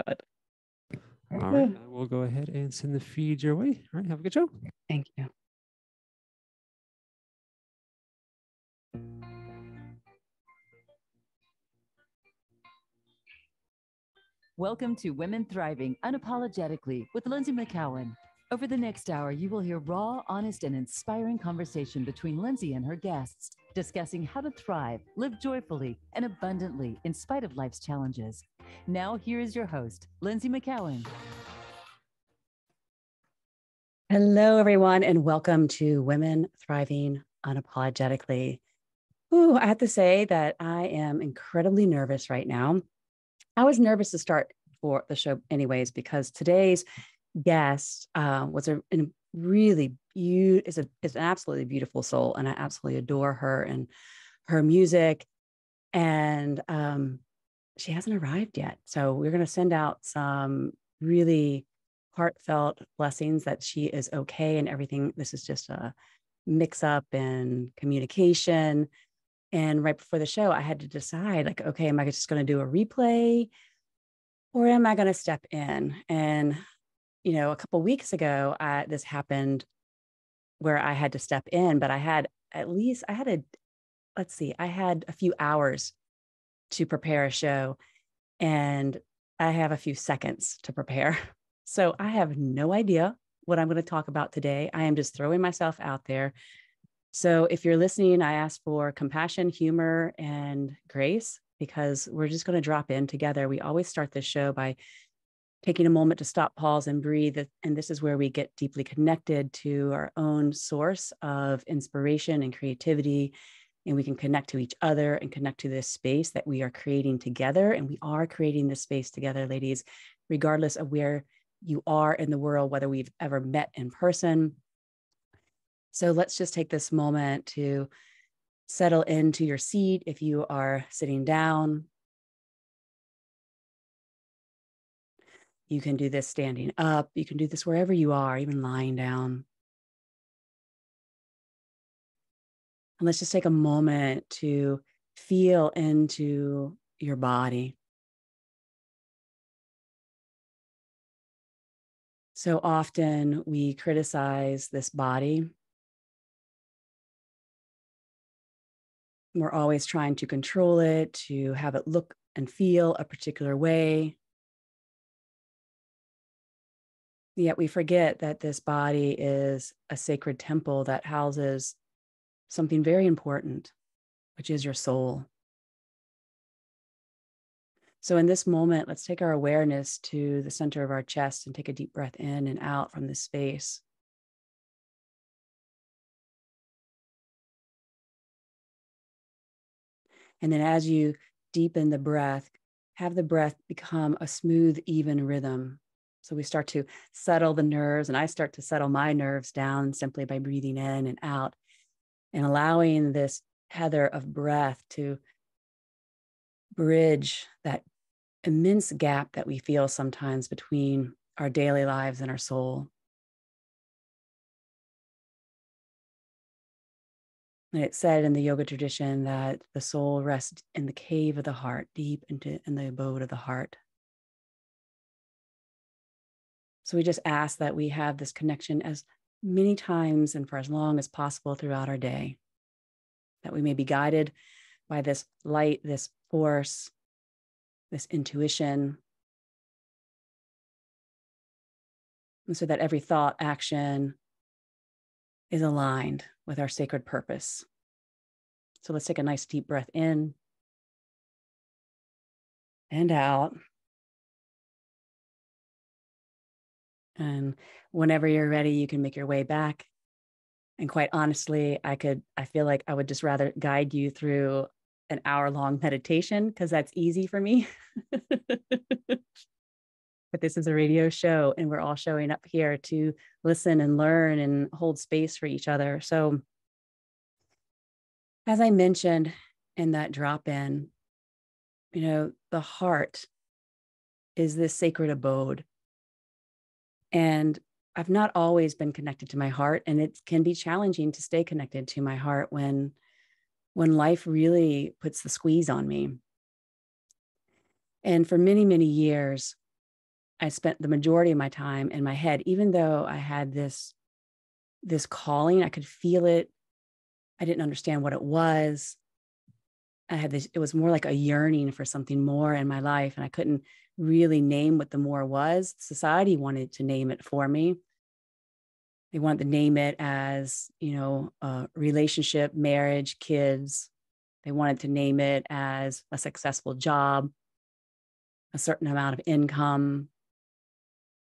God. All right. We'll go ahead and send the feed your way. All right. Have a good show. Thank you. Welcome to Women Thriving Unapologetically with Lynsie McKeown. Over the next hour, you will hear raw, honest, and inspiring conversation between Lynsie and her guests, discussing how to thrive, live joyfully, and abundantly in spite of life's challenges. Now, here is your host, Lynsie McKeown. Hello, everyone, and welcome to Women Thriving Unapologetically. Ooh, I have to say that I am incredibly nervous right now. I was nervous to start for the show anyways, because today's guest was a really is an absolutely beautiful soul, and I absolutely adore her and her music. And she hasn't arrived yet, so we're going to send out some really heartfelt blessings that she is okay and everything. This is just a mix up in communication. And right before the show, I had to decide, like, okay, am I just going to do a replay or am I going to step in? And, you know, a couple of weeks ago, this happened where I had to step in, but I had a few hours to prepare a show, and I have a few seconds to prepare. So I have no idea what I'm going to talk about today. I am just throwing myself out there. So if you're listening, I ask for compassion, humor, and grace, because we're just going to drop in together. We always start this show by taking a moment to stop, pause, and breathe. And this is where we get deeply connected to our own source of inspiration and creativity. And we can connect to each other and connect to this space that we are creating together. And we are creating this space together, ladies, regardless of where you are in the world, whether we've ever met in person. So let's just take this moment to settle into your seat if you are sitting down. You can do this standing up. You can do this wherever you are, even lying down. And let's just take a moment to feel into your body. So often we criticize this body. We're always trying to control it, to have it look and feel a particular way. Yet we forget that this body is a sacred temple that houses something very important, which is your soul. So in this moment, let's take our awareness to the center of our chest and take a deep breath in and out from this space. And then as you deepen the breath, have the breath become a smooth, even rhythm. So we start to settle the nerves, and I start to settle my nerves down simply by breathing in and out and allowing this tether of breath to bridge that immense gap that we feel sometimes between our daily lives and our soul. And it's said in the yoga tradition that the soul rests in the cave of the heart, deep in the abode of the heart. So we just ask that we have this connection as many times and for as long as possible throughout our day, that we may be guided by this light, this force, this intuition, and so that every thought, action is aligned with our sacred purpose. So let's take a nice deep breath in and out. And whenever you're ready, you can make your way back. And quite honestly, I feel like I would just rather guide you through an hour-long meditation, because that's easy for me. But this is a radio show, and we're all showing up here to listen and learn and hold space for each other. So as I mentioned in that drop-in, you know, the heart is this sacred abode. And I've not always been connected to my heart, and it can be challenging to stay connected to my heart when life really puts the squeeze on me. And for many, many years, I spent the majority of my time in my head, even though I had this calling. I could feel it. I didn't understand what it was. I had this, it was more like a yearning for something more in my life. And I couldn't really name what the more was. Society wanted to name it for me. They wanted to name it as, relationship, marriage, kids. They wanted to name it as a successful job, a certain amount of income,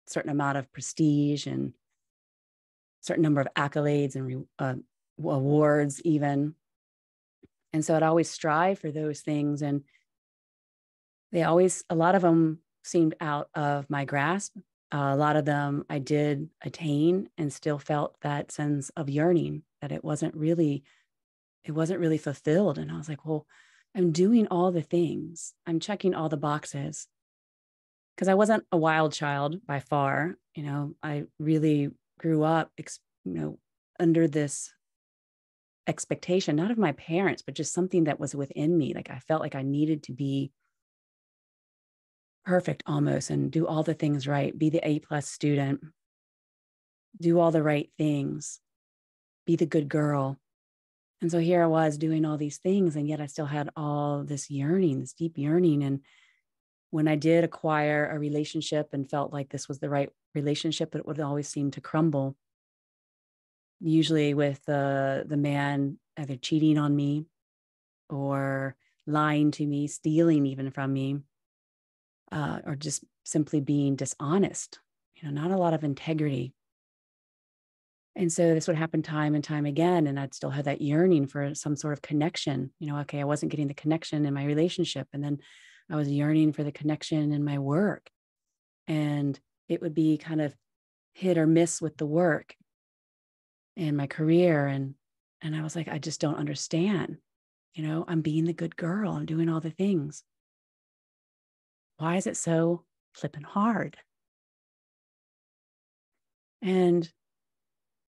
a certain amount of prestige, and a certain number of accolades and awards even. And so I'd always strive for those things. And a lot of them seemed out of my grasp. A lot of them I did attain and still felt that sense of yearning, that it wasn't really fulfilled. And I was like, well, I'm doing all the things. I'm checking all the boxes. Because I wasn't a wild child by far. I really grew up, under this expectation, not of my parents, but just something that was within me. Like I felt like I needed to be perfect almost and do all the things right, be the A+ student, do all the right things, be the good girl. And so here I was doing all these things, and yet I still had all this yearning, this deep yearning. And when I did acquire a relationship and felt like this was the right relationship, it would always seem to crumble. Usually with the man either cheating on me or lying to me, stealing even from me, or just simply being dishonest, not a lot of integrity. And so this would happen time and time again. And I'd still have that yearning for some sort of connection. Okay, I wasn't getting the connection in my relationship. And then I was yearning for the connection in my work. And it would be kind of hit or miss with the work and my career. And I was like, I just don't understand. I'm being the good girl. I'm doing all the things. Why is it so flipping hard? And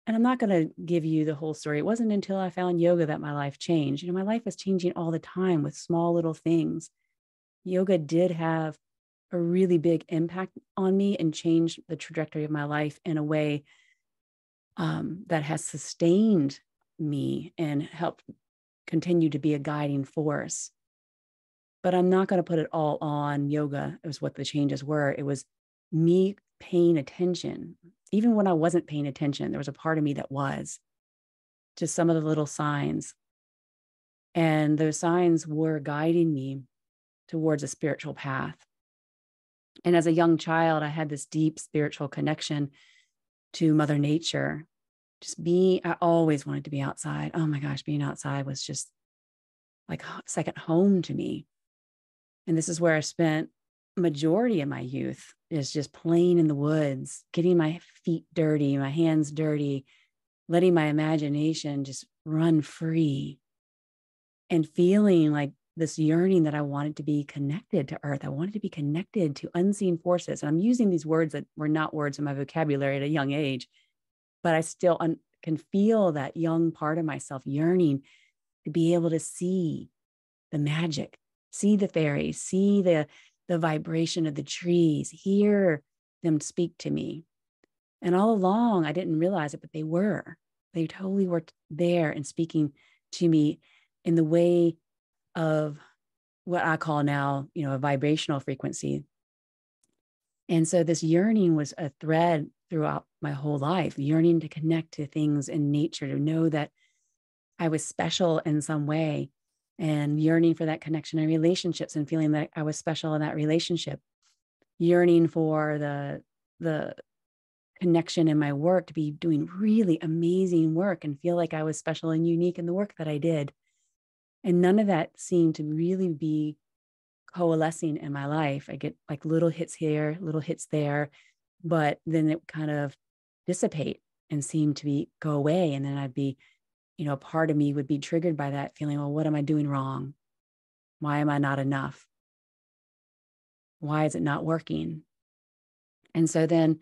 I'm not going to give you the whole story. It wasn't until I found yoga that my life changed. My life was changing all the time with small little things. Yoga did have a really big impact on me and changed the trajectory of my life in a way that has sustained me and helped continue to be a guiding force. But I'm not going to put it all on yoga. It was what the changes were. It was me paying attention. Even when I wasn't paying attention, there was a part of me that was, just some of the little signs. And those signs were guiding me towards a spiritual path. And as a young child, I had this deep spiritual connection to Mother Nature. I always wanted to be outside. Oh my gosh, being outside was just like a second home to me. And this is where I spent majority of my youth, is just playing in the woods, getting my feet dirty, my hands dirty, letting my imagination just run free and feeling like this yearning that I wanted to be connected to earth. I wanted to be connected to unseen forces. And I'm using these words that were not words in my vocabulary at a young age, but I still can feel that young part of myself yearning to be able to see the magic, see the fairies, see the vibration of the trees, hear them speak to me. And all along, I didn't realize it, but they totally were there and speaking to me in the way of what I call now, a vibrational frequency. And so this yearning was a thread throughout my whole life, yearning to connect to things in nature, to know that I was special in some way, and yearning for that connection in relationships and feeling that I was special in that relationship, yearning for the connection in my work, to be doing really amazing work and feel like I was special and unique in the work that I did. And none of that seemed to really be coalescing in my life. I get like little hits here, little hits there, but then it kind of dissipate and seem to go away. And then I'd be, part of me would be triggered by that feeling, well, what am I doing wrong? Why am I not enough? Why is it not working? And so then,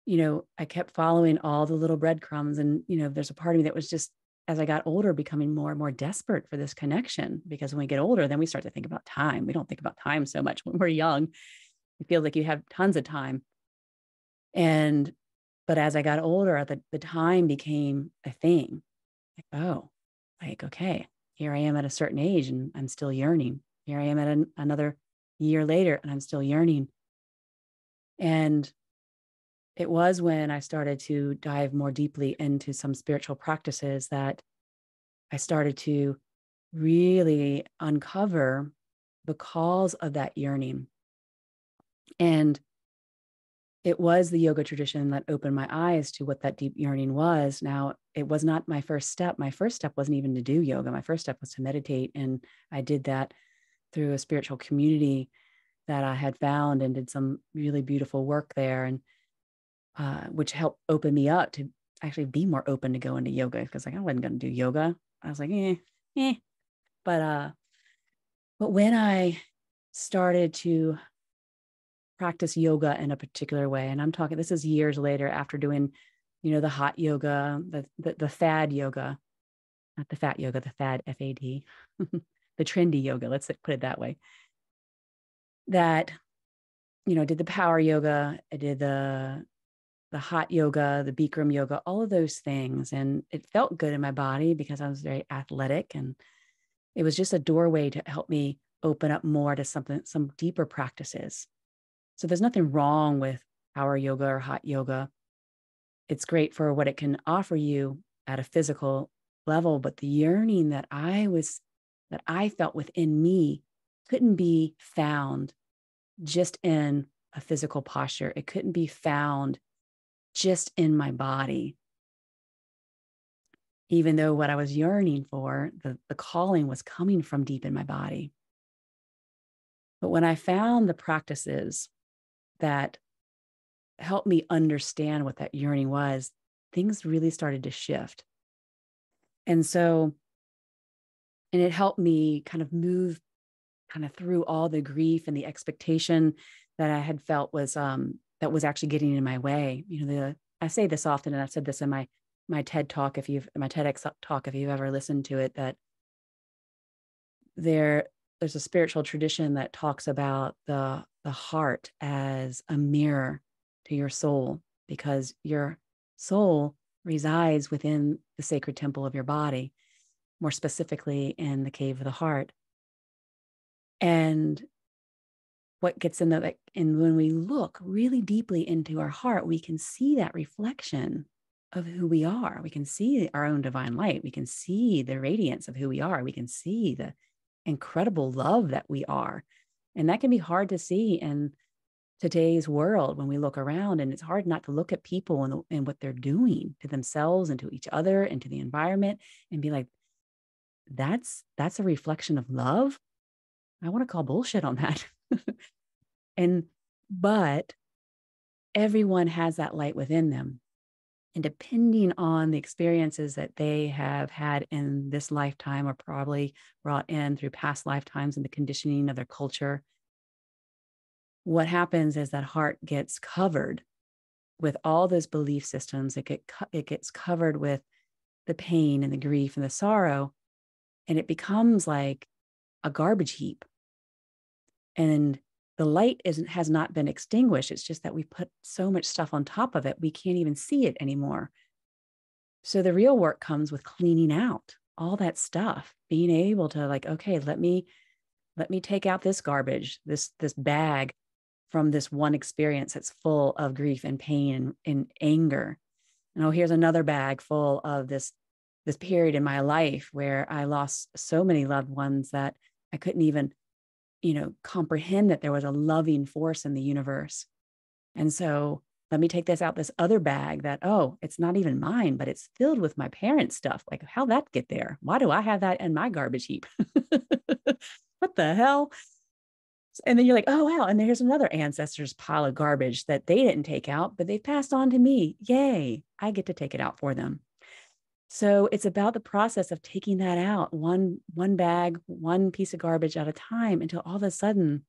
I kept following all the little breadcrumbs. And, there's a part of me that was just, as I got older, becoming more and more desperate for this connection, because when we get older, then we start to think about time. We don't think about time so much when we're young. You feel like you have tons of time. But as I got older, the time became a thing. Okay, here I am at a certain age and I'm still yearning. Here I am at another year later and I'm still yearning. And it was when I started to dive more deeply into some spiritual practices that I started to really uncover the cause of that yearning. And it was the yoga tradition that opened my eyes to what that deep yearning was. Now, it was not my first step. My first step wasn't even to do yoga. My first step was to meditate. And I did that through a spiritual community that I had found and did some really beautiful work there, and which helped open me up to actually be more open to go into yoga, because like I wasn't going to do yoga. I was like, eh. But when I started to practice yoga in a particular way, and I'm talking, this is years later after doing, the hot yoga, the fad yoga, not the fat yoga, the fad, FAD, the trendy yoga, let's put it that way, that, did the power yoga, I did the hot yoga, the Bikram yoga, all of those things. And it felt good in my body because I was very athletic, and it was just a doorway to help me open up more to some deeper practices. So there's nothing wrong with power yoga or hot yoga. It's great for what it can offer you at a physical level, but the yearning that I felt within me couldn't be found just in a physical posture. It couldn't be found just in my body. Even though what I was yearning for, the calling was coming from deep in my body. But when I found the practices that helped me understand what that yearning was, things really started to shift. And it helped me kind of move kind of through all the grief and the expectation that I had felt was that was actually getting in my way. I say this often, and I've said this in my TED talk, my TEDx talk, if you've ever listened to it, that there's a spiritual tradition that talks about the heart as a mirror to your soul, because your soul resides within the sacred temple of your body, more specifically in the cave of the heart. And what gets in and when we look really deeply into our heart, we can see that reflection of who we are. We can see our own divine light. We can see the radiance of who we are. We can see the incredible love that we are. And that can be hard to see in today's world when we look around, and it's hard not to look at people and what they're doing to themselves and to each other and to the environment and be like, that's a reflection of love. I want to call bullshit on that. But everyone has that light within them. And depending on the experiences that they have had in this lifetime, or probably brought in through past lifetimes and the conditioning of their culture, what happens is that heart gets covered with all those belief systems. It gets covered with the pain and the grief and the sorrow, and it becomes like a garbage heap. And the light has not been extinguished. It's just that we put so much stuff on top of it, we can't even see it anymore. So the real work comes with cleaning out all that stuff, being able to like, okay, let me take out this garbage, this bag from this one experience that's full of grief and pain and anger. And here's another bag full of this period in my life where I lost so many loved ones that I couldn't even comprehend that there was a loving force in the universe. And so let me take this other bag that, it's not even mine, but it's filled with my parents' stuff. Like, how'd that get there? Why do I have that in my garbage heap? What the hell? And then you're like, oh, wow. And there's another ancestor's pile of garbage that they didn't take out, but they've passed on to me. Yay. I get to take it out for them. So it's about the process of taking that out, one bag, one piece of garbage at a time, until all of a sudden,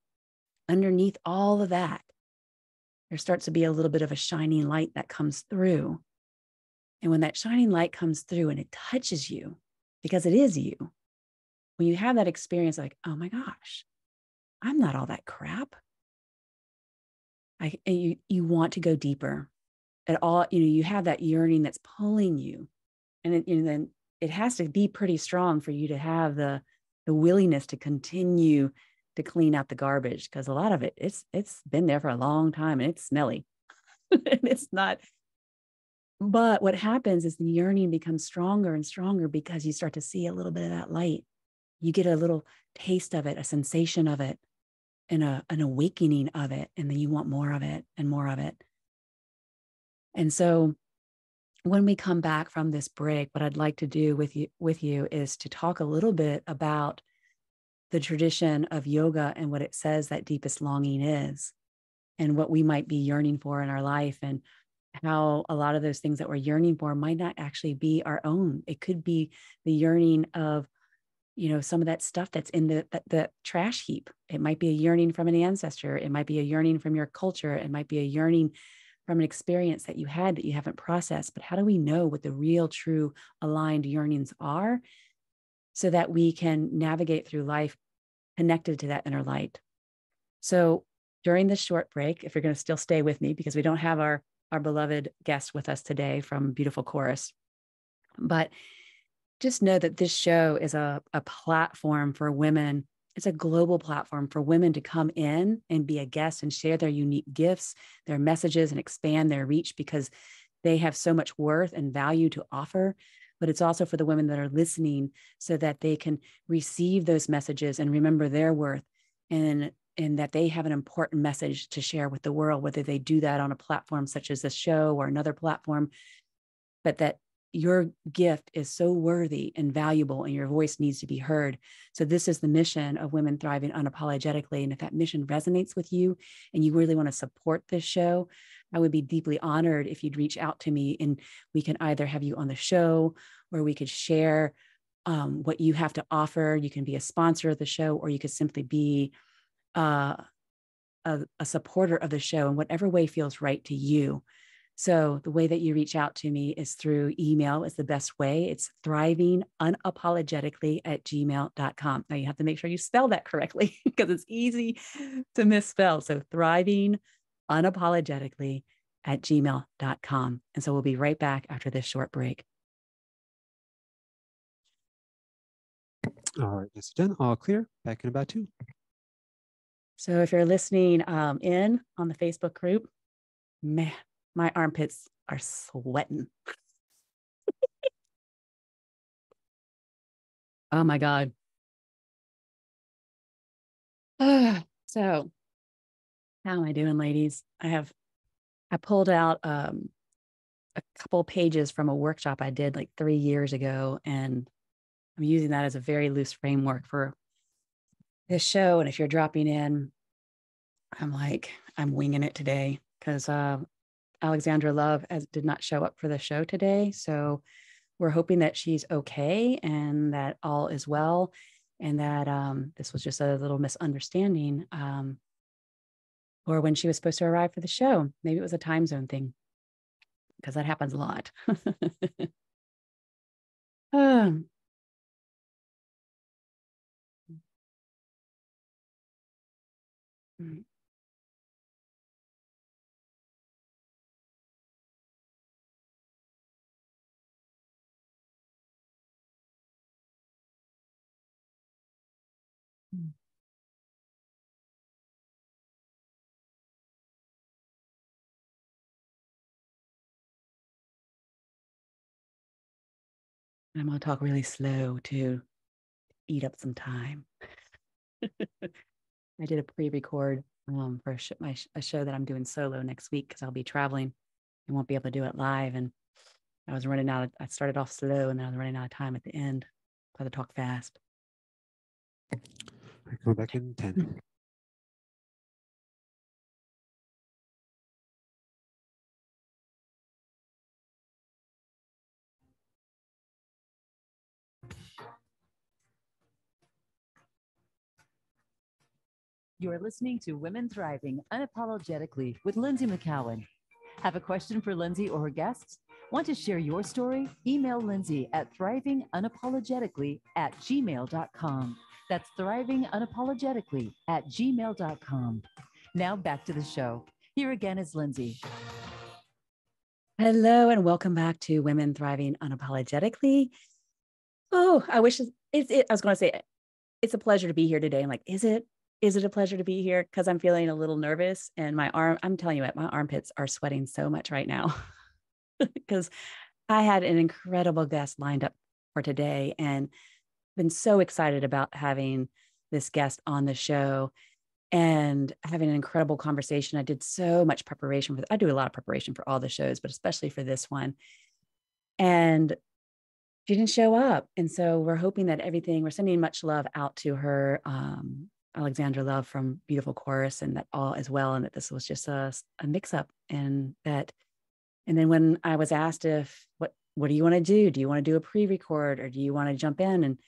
underneath all of that, there starts to be a little bit of a shining light that comes through. And when that shining light comes through and it touches you, because it is you, when you have that experience, like, oh my gosh, I'm not all that crap. You want to go deeper. at all, you have that yearning that's pulling you. And then it has to be pretty strong for you to have the willingness to continue to clean out the garbage, because a lot of it, it's been there for a long time and it's smelly. And it's not. But what happens is the yearning becomes stronger and stronger because you start to see a little bit of that light. You get a little taste of it, a sensation of it, and an awakening of it. And then you want more of it and more of it. And so when we come back from this break, what I'd like to do with you is to talk a little bit about the tradition of yoga and what it says that deepest longing is, and what we might be yearning for in our life, and how a lot of those things that we're yearning for might not actually be our own. It could be the yearning of, some of that stuff that's in the trash heap. It might be a yearning from an ancestor. It might be a yearning from your culture. It might be a yearning from an experience that you had that you haven't processed. But how do we know what the real, true, aligned yearnings are, so that we can navigate through life connected to that inner light? So during this short break, if you're going to still stay with me, because we don't have our beloved guest with us today from Beautiful Chorus, but just know that this show is a platform for women. It's a global platform for women to come in and be a guest and share their unique gifts, their messages, and expand their reach, because they have so much worth and value to offer. But it's also for the women that are listening, so that they can receive those messages and remember their worth, and that they have an important message to share with the world, whether they do that on a platform such as this show or another platform, but that your gift is so worthy and valuable and your voice needs to be heard. So this is the mission of Women Thriving Unapologetically. And if that mission resonates with you and you really want to support this show, I would be deeply honored if you'd reach out to me, and we can either have you on the show, or we could share what you have to offer. You can be a sponsor of the show, or you could simply be a supporter of the show in whatever way feels right to you. So the way that you reach out to me is through email is the best way. It's thrivingunapologetically@gmail.com. Now you have to make sure you spell that correctly because it's easy to misspell. So thrivingunapologetically@gmail.com. And so we'll be right back after this short break. All right, yes, done. All clear. Back in about 2. So if you're listening in on the Facebook group, man, my armpits are sweating. Oh my God. So how am I doing, ladies? I pulled out a couple pages from a workshop I did like 3 years ago, and I'm using that as a very loose framework for this show. And if you're dropping in, I'm winging it today, because Alexandra Love did not show up for the show today. So we're hoping that she's okay and that all is well, and that this was just a little misunderstanding, or when she was supposed to arrive for the show. Maybe it was a time zone thing, because that happens a lot. I'm going to talk really slow to eat up some time. I did a pre-record for a show that I'm doing solo next week, because I'll be traveling and won't be able to do it live. And I started off slow, and then I was running out of time at the end. So I had to talk fast. All right, go back in 10. You're listening to Women Thriving Unapologetically with Lynsie McKeown. Have a question for Lynsie or her guests? Want to share your story? Email Lynsie at thrivingunapologetically@gmail.com. That's thrivingunapologetically@gmail.com. Now back to the show. Here again is Lynsie. Hello and welcome back to Women Thriving Unapologetically. Oh, I wish I was going to say it's a pleasure to be here today. I'm like, is it a pleasure to be here? Because I'm feeling a little nervous and I'm telling you what, my armpits are sweating so much right now because I had an incredible guest lined up for today and been so excited about having this guest on the show and having an incredible conversation. I did so much preparation I do a lot of preparation for all the shows, but especially for this one. And she didn't show up. And so we're hoping that we're sending much love out to her, Alexandra Love from Beautiful Chorus, and that all as well. And that this was just a mix up. And then when I was asked what do you want to do? Do you want to do a pre-record or do you want to jump in? And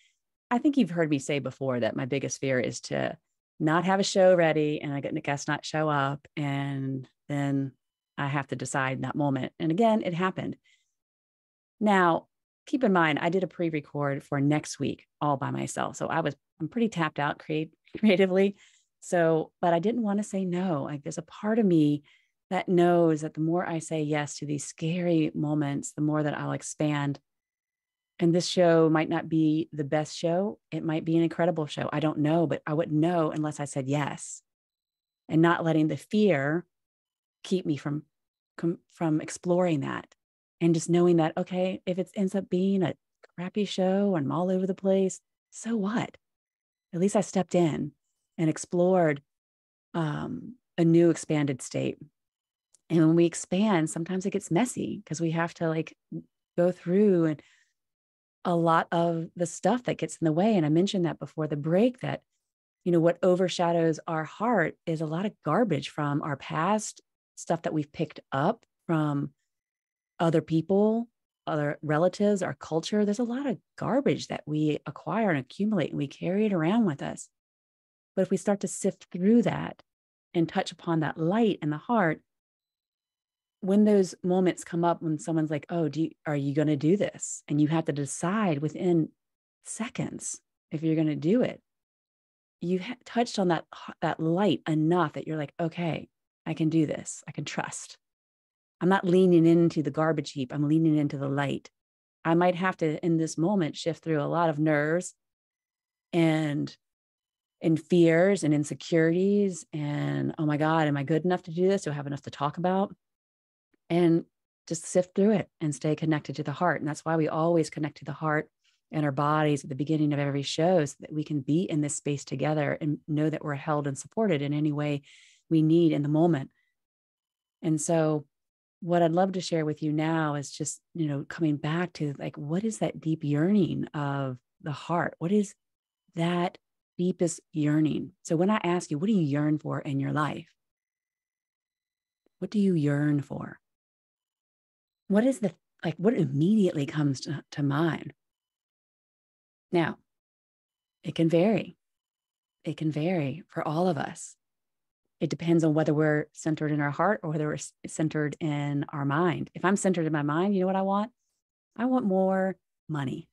I think you've heard me say before that my biggest fear is to not have a show ready and I get a guest not show up. And then I have to decide in that moment. And again, it happened. Now, keep in mind, I did a pre-record for next week all by myself. So I'm pretty tapped out creatively. So, but I didn't want to say no. Like there's a part of me that knows that the more I say yes to these scary moments, the more that I'll expand. And this show might not be the best show. It might be an incredible show. I don't know, but I wouldn't know unless I said yes, and not letting the fear keep me from exploring that. And just knowing that, okay, if it ends up being a crappy show and I'm all over the place, so what? At least I stepped in and explored a new expanded state. And when we expand, sometimes it gets messy because we have to go through and a lot of the stuff that gets in the way. And I mentioned that before the break, that, what overshadows our heart is a lot of garbage from our past, stuff that we've picked up from other people, other relatives, our culture. There's a lot of garbage that we acquire and accumulate and we carry it around with us. But if we start to sift through that and touch upon that light in the heart, when those moments come up, when someone's like, oh, are you going to do this? And you have to decide within seconds if you're going to do it. You touched on that light enough that you're like, okay, I can do this. I can trust. I'm not leaning into the garbage heap. I'm leaning into the light. I might have to, in this moment, shift through a lot of nerves and fears and insecurities. And, oh my God, am I good enough to do this? Do I have enough to talk about? And just sift through it and stay connected to the heart. And that's why we always connect to the heart and our bodies at the beginning of every show, so that we can be in this space together and know that we're held and supported in any way we need in the moment. And so what I'd love to share with you now is just, coming back to what is that deep yearning of the heart? What is that deepest yearning? So when I ask you, what do you yearn for in your life? What do you yearn for? What is what immediately comes to mind? Now, it can vary. It can vary for all of us. It depends on whether we're centered in our heart or whether we're centered in our mind. If I'm centered in my mind, you know what I want? I want more money.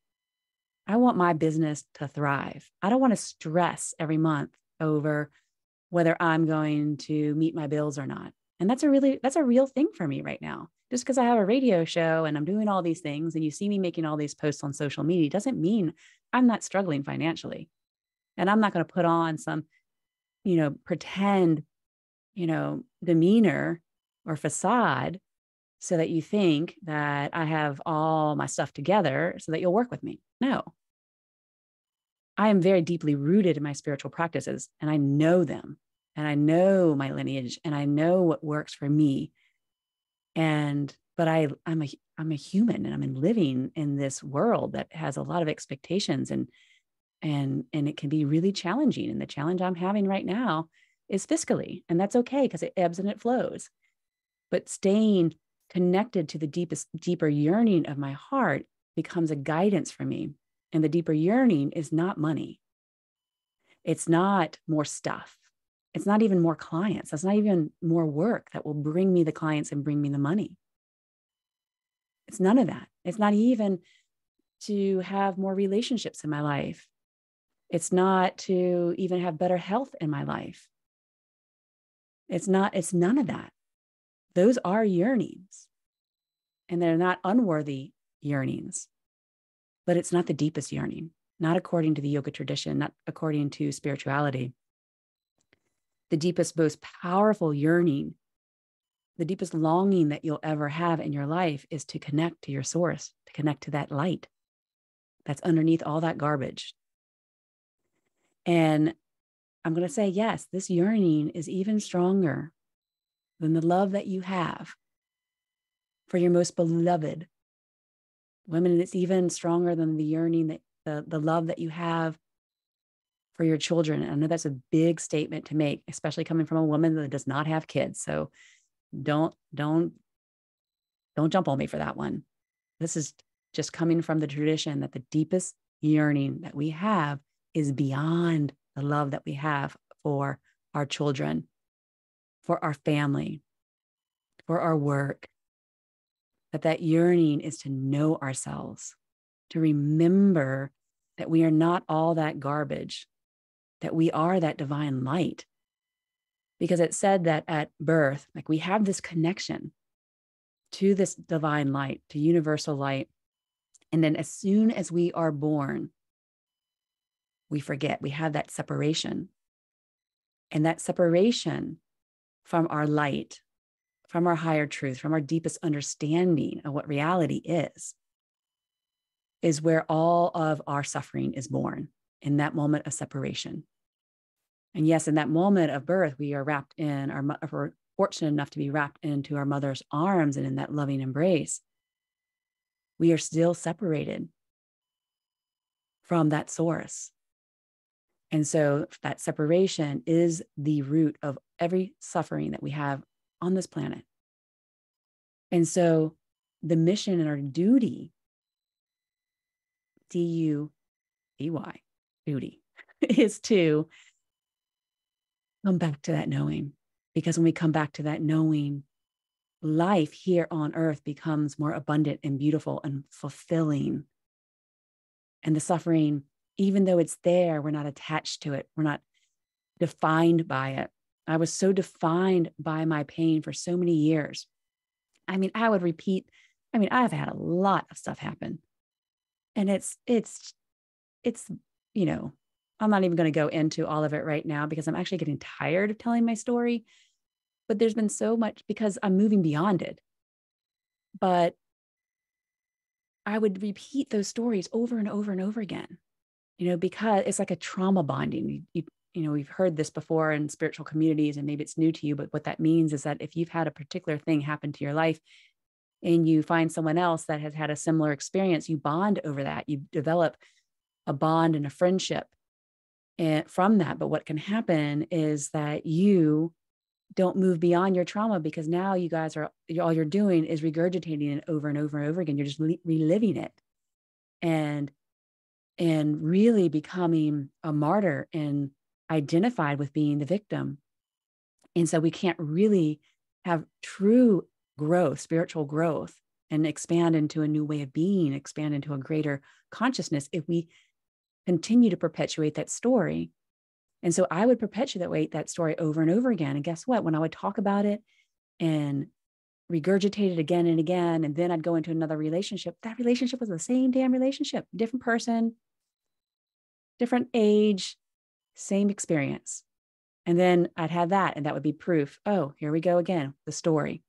I want my business to thrive. I don't want to stress every month over whether I'm going to meet my bills or not. And that's a real thing for me right now. Just because I have a radio show and I'm doing all these things and you see me making all these posts on social media doesn't mean I'm not struggling financially. And I'm not going to put on some, pretend, demeanor or facade so that you think that I have all my stuff together so that you'll work with me. No. I am very deeply rooted in my spiritual practices and I know them and I know my lineage and I know what works for me. But I'm a human and I'm living in this world that has a lot of expectations and it can be really challenging. And the challenge I'm having right now is fiscally, and that's okay because it ebbs and it flows. But staying connected to the deeper yearning of my heart becomes a guidance for me. And the deeper yearning is not money. It's not more stuff. It's not even more clients. That's not even more work that will bring me the clients and bring me the money. It's none of that. It's not even to have more relationships in my life. It's not to even have better health in my life. It's none of that. Those are yearnings. and they're not unworthy yearnings, but it's not the deepest yearning, not according to the yoga tradition, not according to spirituality. The deepest, most powerful yearning, the deepest longing that you'll ever have in your life is to connect to your source, to connect to that light that's underneath all that garbage. And I'm going to say, yes, this yearning is even stronger than the love that you have for your most beloved. Women, it's even stronger than the yearning, that the love that you have for your children. I know that's a big statement to make, especially coming from a woman that does not have kids. So don't jump on me for that one. This is just coming from the tradition that the deepest yearning that we have is beyond the love that we have for our children, for our family, for our work. That yearning is to know ourselves, to remember that we are not all that garbage, that we are that divine light. Because it said that at birth, like we have this connection to this divine light, to universal light. And then as soon as we are born, we forget, we have that separation. And that separation from our light, from our higher truth, from our deepest understanding of what reality is where all of our suffering is born, in that moment of separation. And yes, in that moment of birth, we are wrapped in we're fortunate enough to be wrapped into our mother's arms and in that loving embrace. We are still separated from that source. And so that separation is the root of every suffering that we have on this planet. And so the mission and our duty, D-U-D-Y, duty, is to come back to that knowing. Because when we come back to that knowing, life here on earth becomes more abundant and beautiful and fulfilling. And the suffering, even though it's there, we're not attached to it. We're not defined by it. I was so defined by my pain for so many years. I mean, I would repeat, I've had a lot of stuff happen. And it's, you know, I'm not even going to go into all of it right now because I'm actually getting tired of telling my story. But there's been so much because I'm moving beyond it. But I would repeat those stories over and over and over again, you know, because it's like a trauma bonding. You know, we've heard this before in spiritual communities, and maybe it's new to you, but what that means is that if you've had a particular thing happen to your life and you find someone else that has had a similar experience, you bond over that. You develop a bond and a friendship from that. But what can happen is that you don't move beyond your trauma, because now you guys all you're doing is regurgitating it over and over and over again. You're just reliving it and really becoming a martyr and identified with being the victim. And so we can't really have true growth, spiritual growth, and expand into a new way of being, expand into a greater consciousness if we continue to perpetuate that story. And so I would perpetuate that story over and over again. And guess what? When I would talk about it and regurgitate it again and again, and then I'd go into another relationship, that relationship was the same damn relationship, different person, different age, same experience. And then I'd have that, and that would be proof. Oh, here we go again, the story.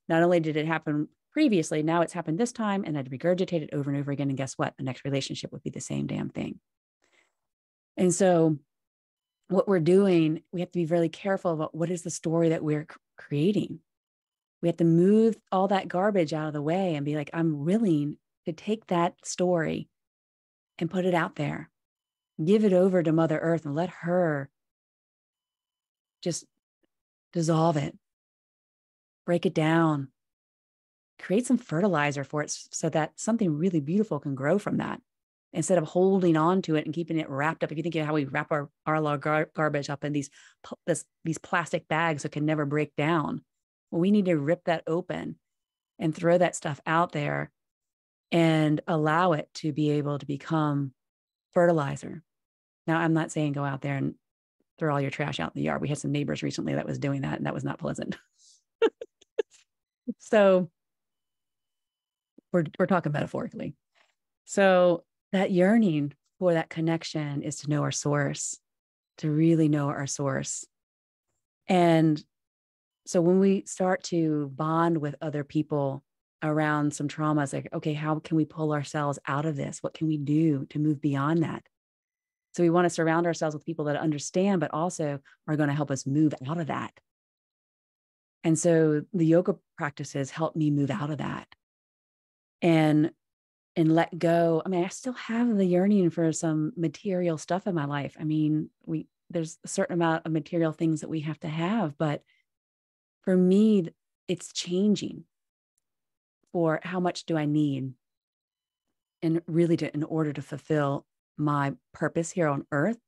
Not only did it happen previously, now it's happened this time, and I'd regurgitate it over and over again. And guess what? The next relationship would be the same damn thing. And so what we're doing, we have to be really careful about what is the story that we're creating. We have to move all that garbage out of the way and be like, I'm willing to take that story and put it out there, give it over to Mother Earth and let her just dissolve it, break it down, create some fertilizer for it so that something really beautiful can grow from that, instead of holding on to it and keeping it wrapped up. If you think of how we wrap our garbage up in these plastic bags so it can never break down. Well, we need to rip that open and throw that stuff out there and allow it to be able to become fertilizer. Now, I'm not saying go out there and throw all your trash out in the yard. We had some neighbors recently that was doing that, and that was not pleasant. So We're talking metaphorically. So that yearning for that connection is to know our source, to really know our source. And so when we start to bond with other people around some traumas, like, okay, how can we pull ourselves out of this? What can we do to move beyond that? So we want to surround ourselves with people that understand, but also are going to help us move out of that. And so the yoga practices help me move out of that and let go. I mean, I still have the yearning for some material stuff in my life. I mean, there's a certain amount of material things that we have to have, but for me, it's changing for how much do I need and really in order to fulfill my purpose here on earth,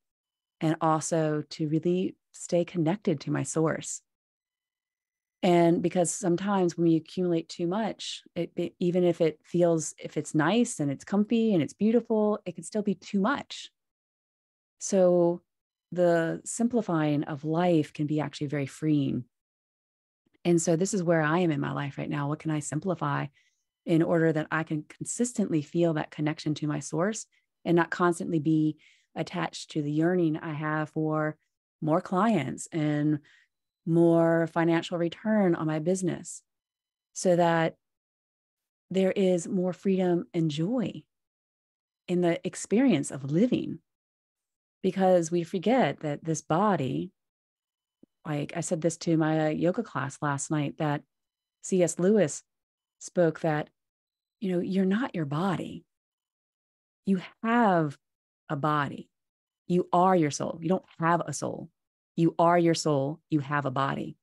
and also to really stay connected to my source. And because sometimes when you accumulate too much, even if it's nice and it's comfy and it's beautiful, it can still be too much. So the simplifying of life can be actually very freeing. And so this is where I am in my life right now. What can I simplify in order that I can consistently feel that connection to my source and not constantly be attached to the yearning I have for more clients and more financial return on my business, so that there is more freedom and joy in the experience of living. Because we forget that this body, like I said this to my yoga class last night, that C.S. Lewis spoke that, you're not your body. You have a body. You are your soul. You don't have a soul. You are your soul. You have a body.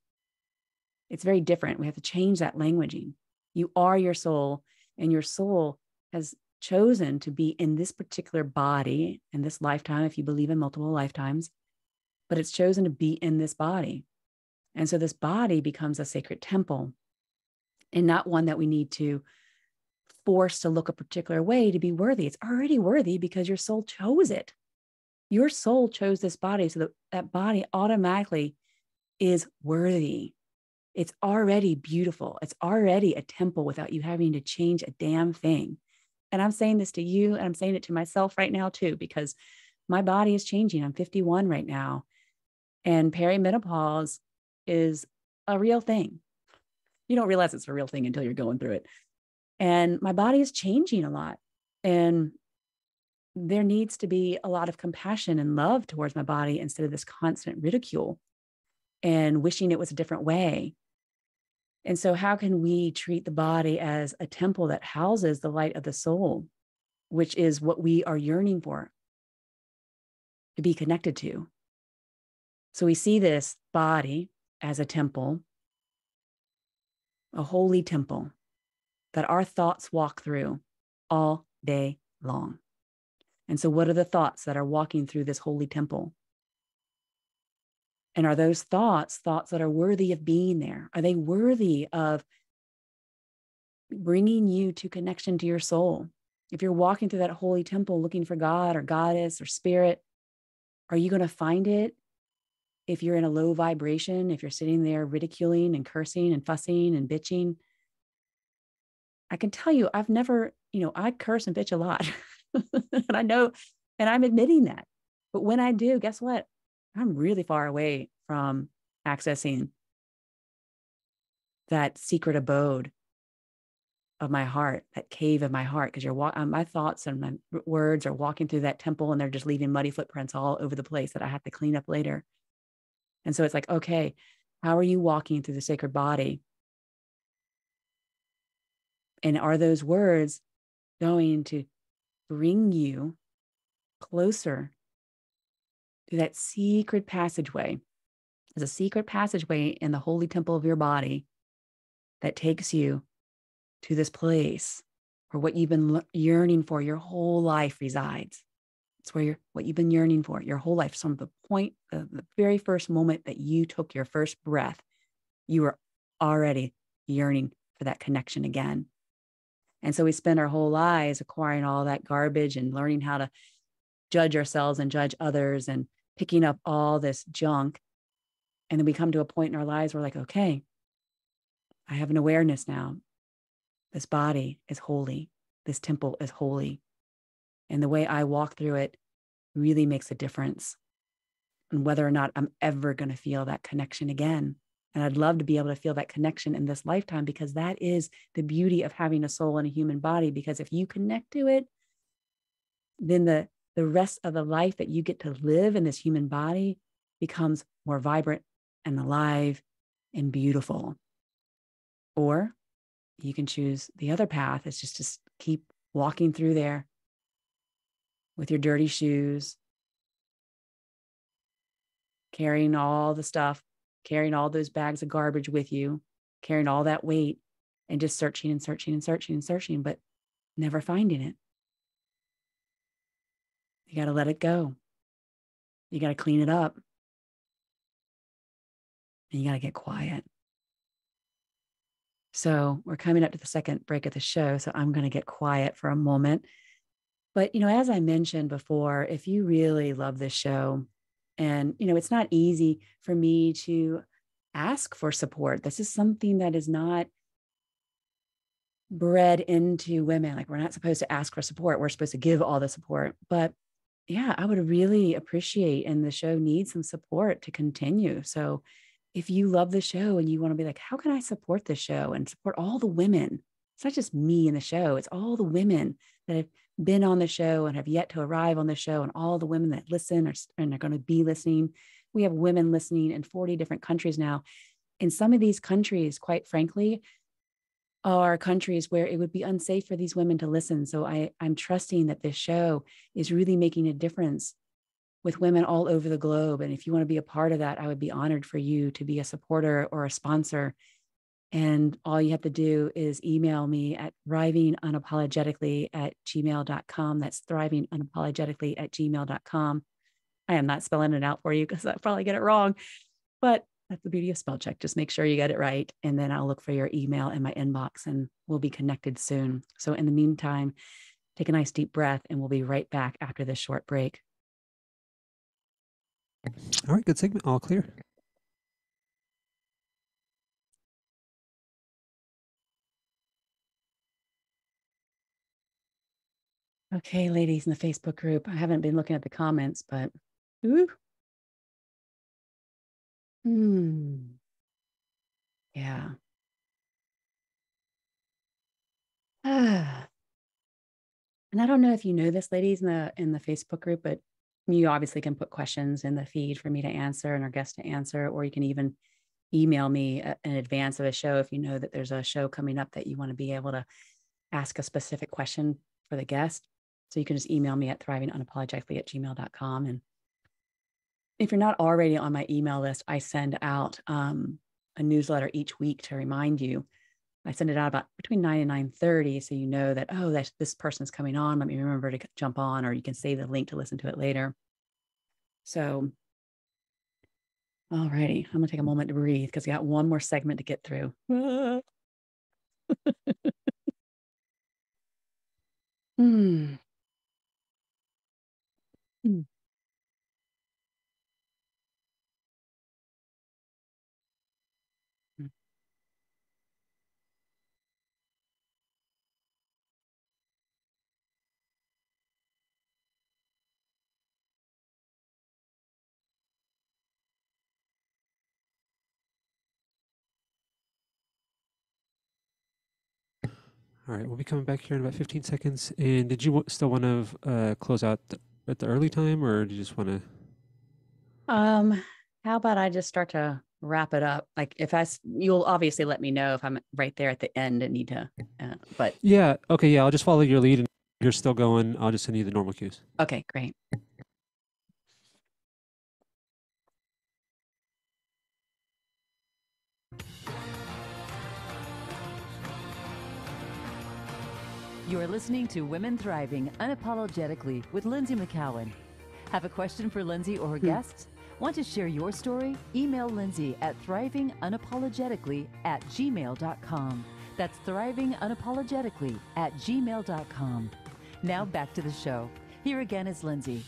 It's very different. We have to change that languaging. You are your soul, and your soul has chosen to be in this particular body in this lifetime, if you believe in multiple lifetimes, but it's chosen to be in this body. And so this body becomes a sacred temple, and not one that we need to force to look a particular way to be worthy. It's already worthy because your soul chose it. Your soul chose this body, so that body automatically is worthy. It's already beautiful. It's already a temple without you having to change a damn thing. And I'm saying this to you, and I'm saying it to myself right now too, because my body is changing. I'm 51 right now, and perimenopause is a real thing. You don't realize it's a real thing until you're going through it. And my body is changing a lot. And there needs to be a lot of compassion and love towards my body instead of this constant ridicule and wishing it was a different way. And so how can we treat the body as a temple that houses the light of the soul, which is what we are yearning for, to be connected to? So we see this body as a temple, a holy temple that our thoughts walk through all day long. And so what are the thoughts that are walking through this holy temple? And are those thoughts that are worthy of being there? Are they worthy of bringing you to connection to your soul? If you're walking through that holy temple looking for God or goddess or spirit, are you going to find it if you're in a low vibration, if you're sitting there ridiculing and cursing and fussing and bitching? I can tell you, I've never, I curse and bitch a lot. And I know, and I'm admitting that. But when I do, guess what? I'm really far away from accessing that secret abode of my heart, that cave of my heart, because my thoughts and my words are walking through that temple, and they're just leaving muddy footprints all over the place that I have to clean up later. And so it's like, okay, how are you walking through the sacred body? And are those words going to bring you closer to that secret passageway? There's a secret passageway in the holy temple of your body that takes you to this place where what you've been yearning for your whole life resides. It's where what you've been yearning for your whole life. From the point, the very first moment that you took your first breath, you were already yearning for that connection again. And so we spend our whole lives acquiring all that garbage and learning how to judge ourselves and judge others and picking up all this junk. And then we come to a point in our lives where we're like, okay, I have an awareness now. This body is holy. This temple is holy. And the way I walk through it really makes a difference in whether or not I'm ever going to feel that connection again. And I'd love to be able to feel that connection in this lifetime, because that is the beauty of having a soul in a human body. Because if you connect to it, then the rest of the life that you get to live in this human body becomes more vibrant and alive and beautiful. Or you can choose the other path. It's just to keep walking through there with your dirty shoes, carrying all the stuff, carrying all those bags of garbage with you, carrying all that weight, and just searching and searching and searching and searching, but never finding it. You got to let it go. You got to clean it up. And you got to get quiet. So we're coming up to the second break of the show. So I'm going to get quiet for a moment. But, as I mentioned before, if you really love this show, and, it's not easy for me to ask for support. This is something that is not bred into women. Like, we're not supposed to ask for support. We're supposed to give all the support. But yeah, I would really appreciate, and the show needs some support to continue. So if you love the show and you want to be like, how can I support this show and support all the women? It's not just me in the show. It's all the women that have been on the show and have yet to arrive on the show, and all the women that listen and are going to be listening. We have women listening in 40 different countries now. In some of these countries, quite frankly, are countries where it would be unsafe for these women to listen. So I'm trusting that this show is really making a difference with women all over the globe. And if you want to be a part of that, I would be honored for you to be a supporter or a sponsor. And all you have to do is email me at thrivingunapologetically@gmail.com. That's thrivingunapologetically@gmail.com. I am not spelling it out for you because I'll probably get it wrong, but that's the beauty of spell check. Just make sure you get it right. And then I'll look for your email in my inbox, and we'll be connected soon. So in the meantime, take a nice deep breath, and we'll be right back after this short break. All right, good segment. All clear. Okay, ladies in the Facebook group, I haven't been looking at the comments, but ooh. Yeah. And I don't know if you know this, ladies, in the Facebook group, but you obviously can put questions in the feed for me to answer and our guest to answer, or you can even email me in advance of a show if you know that there's a show coming up that you want to be able to ask a specific question for the guest. So you can just email me at thrivingunapologetically@gmail.com. And if you're not already on my email list, I send out a newsletter each week to remind you. I send it out about between 9 and 9:30. So you know that, oh, this person's coming on. Let me remember to jump on, or you can save the link to listen to it later. So, all righty. I'm going to take a moment to breathe because we got one more segment to get through. Hmm. All right, we'll be coming back here in about 15 seconds. And did you still want to close out at the early time, or do you just want to? How about I just start to wrap it up? Like you'll obviously let me know if I'm right there at the end and need to, but. Yeah, okay, yeah, I'll just follow your lead, and if you're still going, I'll just send you the normal cues. Okay, great. You're listening to Women Thriving Unapologetically with Lynsie McKeown. Have a question for Lynsie or her guests? Want to share your story? Email Lynsie at thrivingunapologetically@gmail.com. That's thrivingunapologetically@gmail.com. Now back to the show. Here again is Lynsie.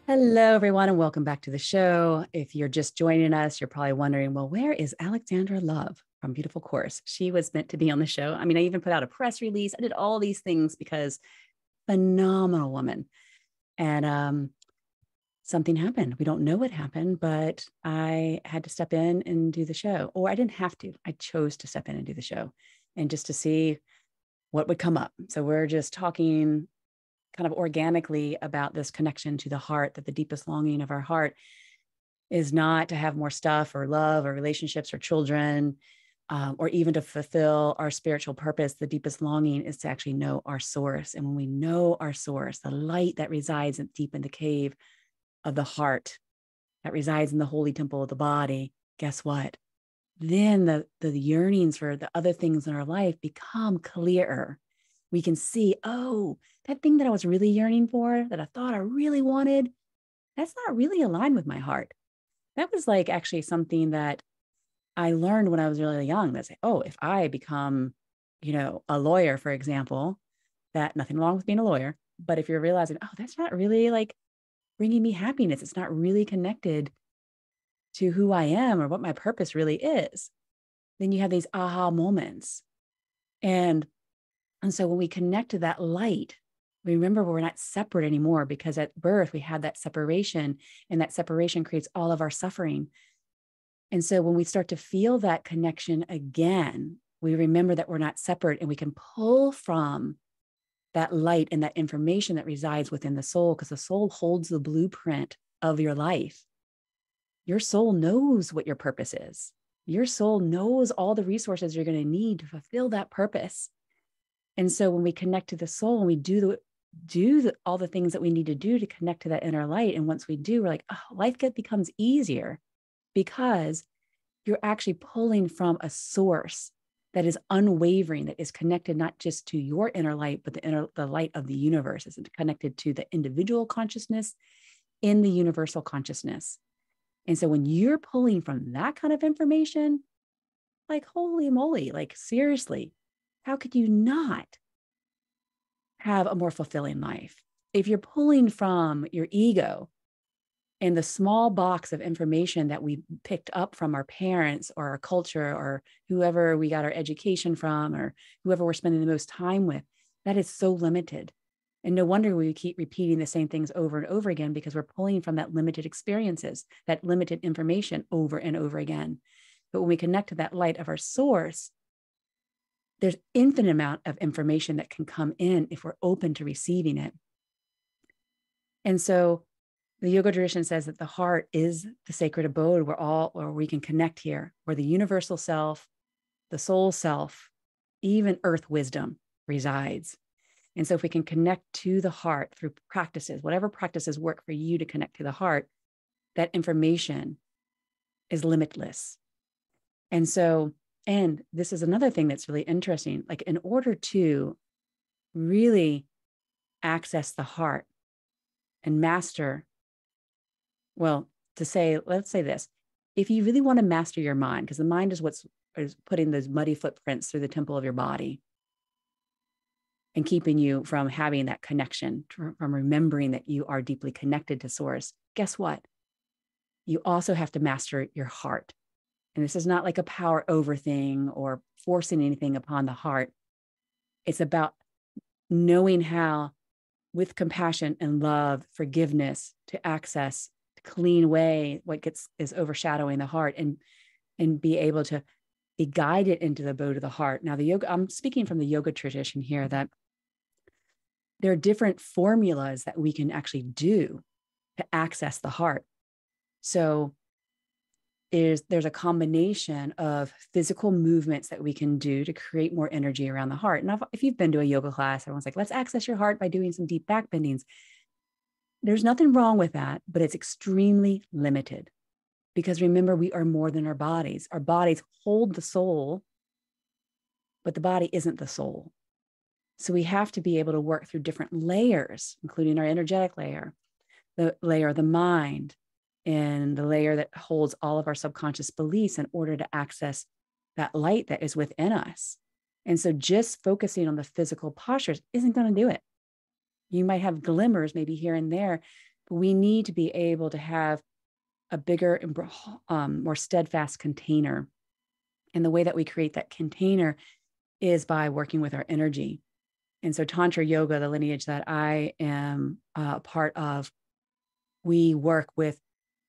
Hello, everyone, and welcome back to the show. If you're just joining us, you're probably wondering, well, where is Alexandra Love? from Beautiful Course. She was meant to be on the show. I mean, I even put out a press release. I did all these things because phenomenal woman. And something happened. We don't know what happened, but I had to step in and do the show. Or I didn't have to. I chose to step in and do the show and just to see what would come up. So we're just talking kind of organically about this connection to the heart, that the deepest longing of our heart is not to have more stuff or love or relationships or children, or even to fulfill our spiritual purpose. The deepest longing is to actually know our source. And when we know our source, the light that resides deep in the cave of the heart, that resides in the holy temple of the body, guess what? Then the yearnings for the other things in our life become clearer. We can see, oh, that thing that I was really yearning for, that I thought I really wanted, that's not really aligned with my heart. That was like actually something that I learned when I was really young. That say, oh, if I become, a lawyer, for example, that nothing wrong with being a lawyer, but if you're realizing, oh, that's not really like bringing me happiness, it's not really connected to who I am or what my purpose really is, then you have these aha moments. And so when we connect to that light, we remember we're not separate anymore, because at birth we had that separation, and that separation creates all of our suffering. And so when we start to feel that connection again, we remember that we're not separate, and we can pull from that light and that information that resides within the soul, because the soul holds the blueprint of your life. Your soul knows what your purpose is. Your soul knows all the resources you're going to need to fulfill that purpose. And so when we connect to the soul and we do all the things that we need to do to connect to that inner light, and once we do, we're like, oh, life becomes easier, because you're actually pulling from a source that is unwavering, that is connected not just to your inner light, but the light of the universe. Is connected to the individual consciousness in the universal consciousness. And so when you're pulling from that kind of information, like, holy moly, like, seriously, how could you not have a more fulfilling life? If you're pulling from your ego and the small box of information that we picked up from our parents or our culture or whoever we got our education from or whoever we're spending the most time with, that is so limited. And no wonder we keep repeating the same things over and over again, because we're pulling from that limited experiences, that limited information over and over again. But when we connect to that light of our source, there's infinite amount of information that can come in if we're open to receiving it. And so the yoga tradition says that the heart is the sacred abode where we can connect here, where the universal self, the soul self, even earth wisdom resides. And so if we can connect to the heart through practices, whatever practices work for you to connect to the heart, that information is limitless. And so, and this is another thing that's really interesting, like, in order to really access the heart and master, let's say this, if you really want to master your mind, because the mind is is putting those muddy footprints through the temple of your body and keeping you from having that connection, from remembering that you are deeply connected to source. Guess what? You also have to master your heart. And this is not like a power over thing or forcing anything upon the heart. It's about knowing how, with compassion and love, forgiveness, to access, to clean away what is overshadowing the heart, and be able to be guided into the abode of the heart. Now, I'm speaking from the yoga tradition here, that there are different formulas that we can actually do to access the heart. So there's a combination of physical movements that we can do to create more energy around the heart. And if you've been to a yoga class, everyone's like, let's access your heart by doing some deep back bendings. There's nothing wrong with that, but it's extremely limited, because remember, we are more than our bodies. Our bodies hold the soul, but the body isn't the soul. So we have to be able to work through different layers, including our energetic layer, the layer of the mind, and the layer that holds all of our subconscious beliefs, in order to access that light that is within us. And so just focusing on the physical postures isn't going to do it. You might have glimmers maybe here and there, but we need to be able to have a bigger and more steadfast container And the way that we create that container is by working with our energy. And so Tantra Yoga, the lineage that I am a part of, we work with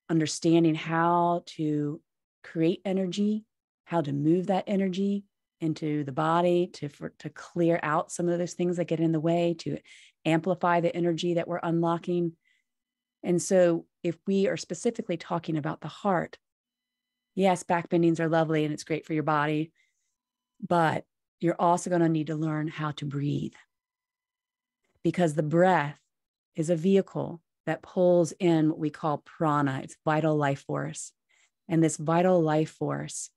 understanding how to create energy, how to move that energy into the body to clear out some of those things that get in the way, to amplify the energy that we're unlocking. And so if we are specifically talking about the heart, yes, back bendings are lovely and it's great for your body, but you're also going to need to learn how to breathe, because the breath is a vehicle that pulls in what we call prana. It's vital life force. And this vital life force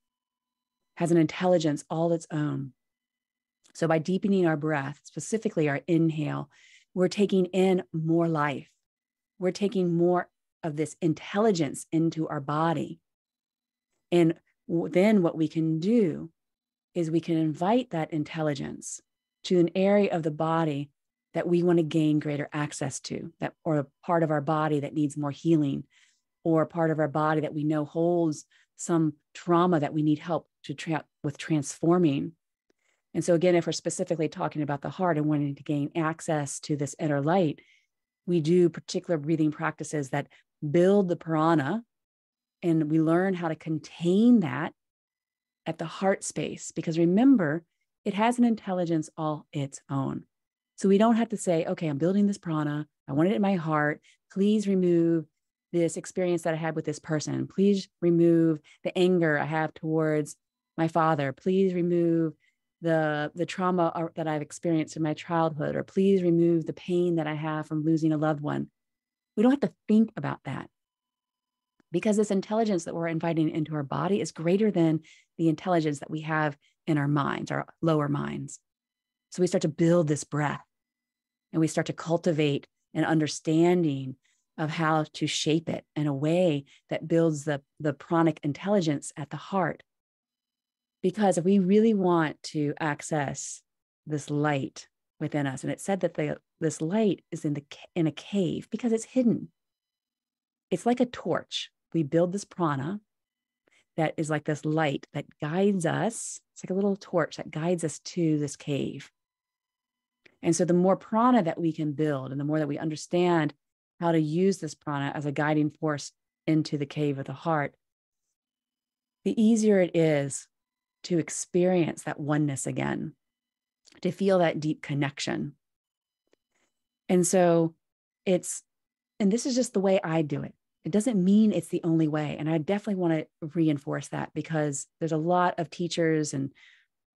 has an intelligence all its own. So by deepening our breath, specifically our inhale, we're taking in more life. We're taking more of this intelligence into our body. And then what we can do is we can invite that intelligence to an area of the body that we want to gain greater access to, that, or a part of our body that needs more healing, or a part of our body that we know holds some trauma that we need help with transforming. And so again, if we're specifically talking about the heart and wanting to gain access to this inner light, we do particular breathing practices that build the prana, and we learn how to contain that at the heart space, because remember, it has an intelligence all its own. So we don't have to say, okay, I'm building this prana. I want it in my heart. Please remove this experience that I had with this person. Please remove the anger I have towards my father. Please remove the trauma that I've experienced in my childhood, or please remove the pain that I have from losing a loved one. We don't have to think about that, because this intelligence that we're inviting into our body is greater than the intelligence that we have in our minds, our lower minds. So we start to build this breath, and we start to cultivate an understanding of how to shape it in a way that builds the pranic intelligence at the heart. Because if we really want to access this light within us, and it said that this light is in a cave because it's hidden. It's like a torch. We build this prana that is like this light that guides us. It's like a little torch that guides us to this cave. And so the more prana that we can build, and the more that we understand how to use this prana as a guiding force into the cave of the heart, the easier it is to experience that oneness again, to feel that deep connection. And so and this is just the way I do it. It doesn't mean it's the only way. And I definitely want to reinforce that, because there's a lot of teachers and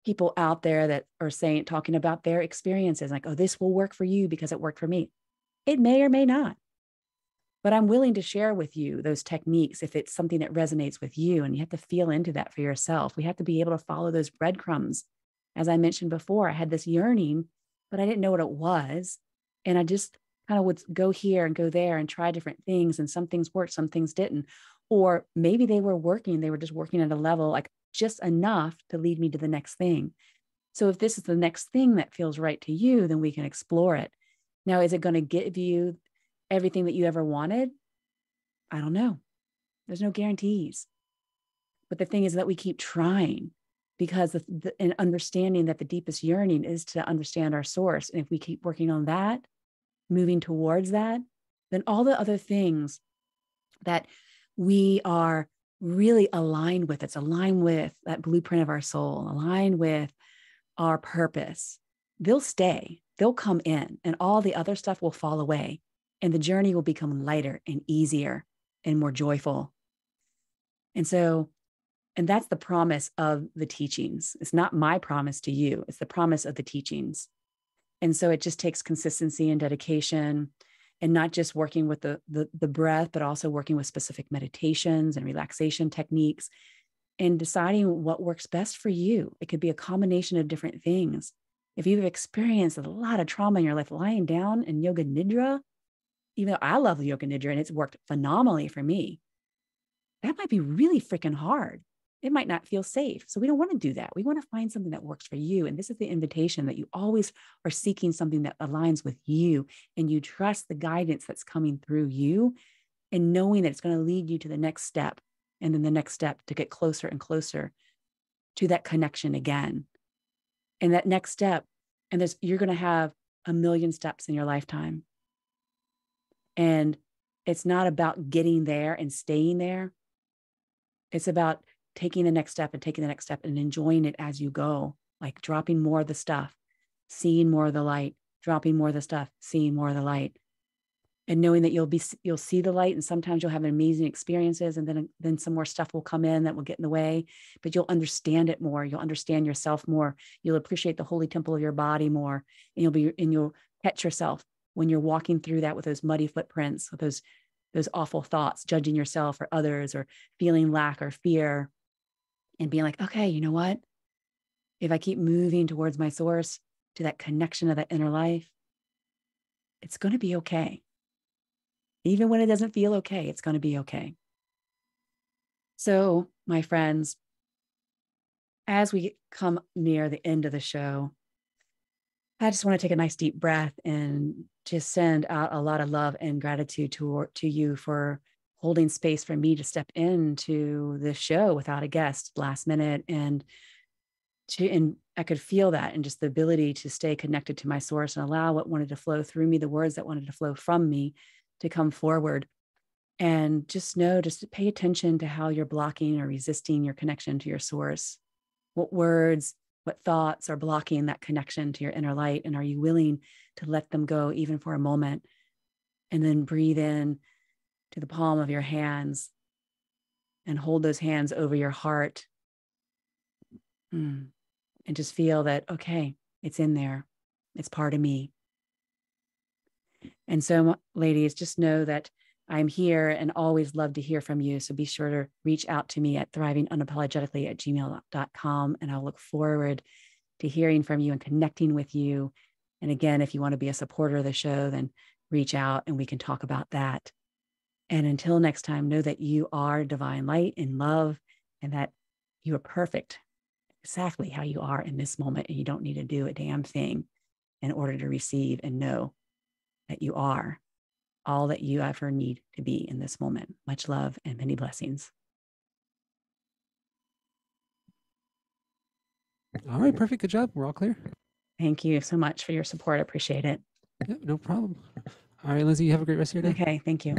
people out there that are talking about their experiences, like, oh, this will work for you because it worked for me. It may or may not. But I'm willing to share with you those techniques if it's something that resonates with you, and you have to feel into that for yourself. We have to be able to follow those breadcrumbs. As I mentioned before, I had this yearning, but I didn't know what it was. And I just kind of would go here and go there and try different things. And some things worked, some things didn't. Or maybe they were just working at a level like just enough to lead me to the next thing. So if this is the next thing that feels right to you, then we can explore it. Now, is it going to give you everything that you ever wanted? I don't know. There's no guarantees. But the thing is that we keep trying, because and understanding that the deepest yearning is to understand our source. And if we keep working on that, moving towards that, then all the other things that we are really aligned with, it's aligned with that blueprint of our soul, aligned with our purpose, they'll stay, they'll come in, and all the other stuff will fall away. And the journey will become lighter and easier and more joyful. And that's the promise of the teachings. It's not my promise to you. It's the promise of the teachings. And so it just takes consistency and dedication, and not just working with the breath, but also working with specific meditations and relaxation techniques, and deciding what works best for you. It could be a combination of different things. If you've experienced a lot of trauma in your life, lying down in yoga nidra, even though I love yoga nidra and it's worked phenomenally for me, that might be really freaking hard. It might not feel safe. So we don't want to do that. We want to find something that works for you. And this is the invitation, that you always are seeking something that aligns with you, and you trust the guidance that's coming through you, and knowing that it's going to lead you to the next step, and then the next step, to get closer and closer to that connection again. And that next step, and you're going to have a million steps in your lifetime. And it's not about getting there and staying there. It's about taking the next step and taking the next step and enjoying it as you go, like dropping more of the stuff, seeing more of the light, dropping more of the stuff, seeing more of the light, and knowing that you'll see the light, and sometimes you'll have amazing experiences, and then some more stuff will come in that will get in the way, but you'll understand it more. You'll understand yourself more. You'll appreciate the holy temple of your body more, and you'll catch yourself when you're walking through that with those muddy footprints, with those awful thoughts, judging yourself or others, or feeling lack or fear, and being like, okay, you know what? If I keep moving towards my source, to that connection of that inner life, it's going to be okay. Even when it doesn't feel okay, it's going to be okay. So, my friends, as we come near the end of the show, I just want to take a nice deep breath and just send out a lot of love and gratitude to you for holding space for me to step into this show without a guest last minute. And I could feel that, and just the ability to stay connected to my source and allow what wanted to flow through me, the words that wanted to flow from me, to come forward. And just pay attention to how you're blocking or resisting your connection to your source. What words, what thoughts are blocking that connection to your inner light? And are you willing to let them go even for a moment? And then breathe in to the palm of your hands and hold those hands over your heart. And just feel that, okay, it's in there. It's part of me. And so, ladies, just know that I'm here and always love to hear from you. So be sure to reach out to me at thrivingunapologetically@gmail.com. And I'll look forward to hearing from you and connecting with you. And again, if you want to be a supporter of the show, then reach out and we can talk about that. And until next time, know that you are divine light and love, and that you are perfect exactly how you are in this moment. And you don't need to do a damn thing in order to receive and know that you are all that you ever need to be in this moment. Much love and many blessings. All right, perfect. Good job. We're all clear. Thank you so much for your support. I appreciate it. Yeah, no problem. All right, Lynsie, you have a great rest of your day. Okay, thank you.